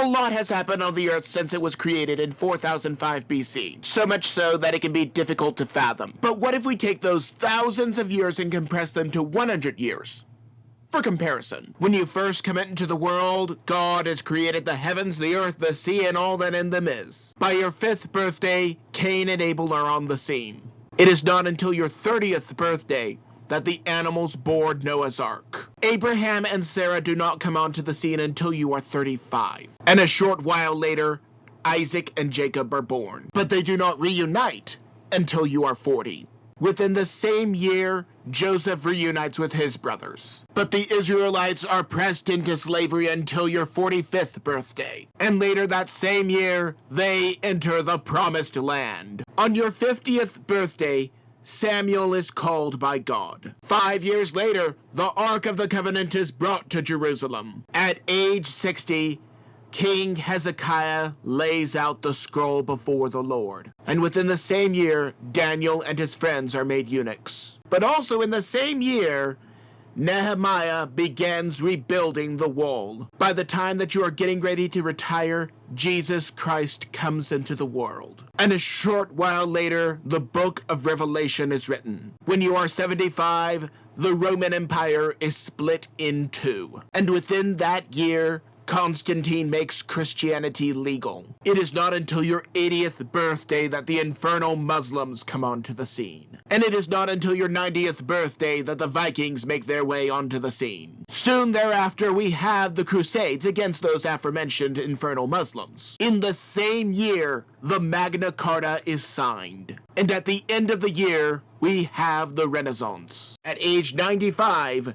lot has happened on the Earth since it was created in 4005 BC, so much so that it can be difficult to fathom. But what if we take those thousands of years and compress them to 100 years? For comparison, when you first come into the world, God has created the heavens, the earth, the sea, and all that in them is. By your 5th birthday, Cain and Abel are on the scene. It is not until your 30th birthday that the animals board Noah's Ark. Abraham and Sarah do not come onto the scene until you are 35. And a short while later, Isaac and Jacob are born. But they do not reunite until you are 40. Within the same year, Joseph reunites with his brothers. But the Israelites are pressed into slavery until your 45th birthday. And later that same year, they enter the Promised Land. On your 50th birthday, Samuel is called by God. 5 years later, the Ark of the Covenant is brought to Jerusalem. At age 60, King Hezekiah lays out the scroll before the Lord. And within the same year, Daniel and his friends are made eunuchs. But also in the same year, Nehemiah begins rebuilding the wall. By the time that you are getting ready to retire, Jesus Christ comes into the world. And a short while later, the book of Revelation is written. When you are 75, the Roman Empire is split in two. And within that year, Constantine makes Christianity legal. It is not until your 80th birthday that the infernal Muslims come onto the scene. And it is not until your 90th birthday that the Vikings make their way onto the scene. Soon thereafter, we have the Crusades against those aforementioned infernal Muslims. In the same year, the Magna Carta is signed. And at the end of the year, we have the Renaissance. At age 95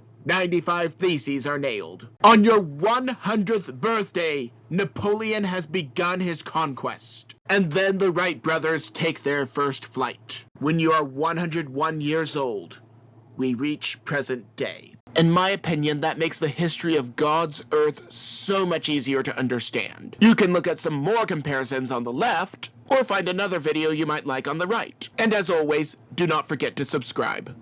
theses are nailed. On your 100th birthday, Napoleon has begun his conquest. And then the Wright brothers take their first flight. When you are 101 years old, we reach present day. In my opinion, that makes the history of God's earth so much easier to understand. You can look at some more comparisons on the left, or find another video you might like on the right. And as always, do not forget to subscribe.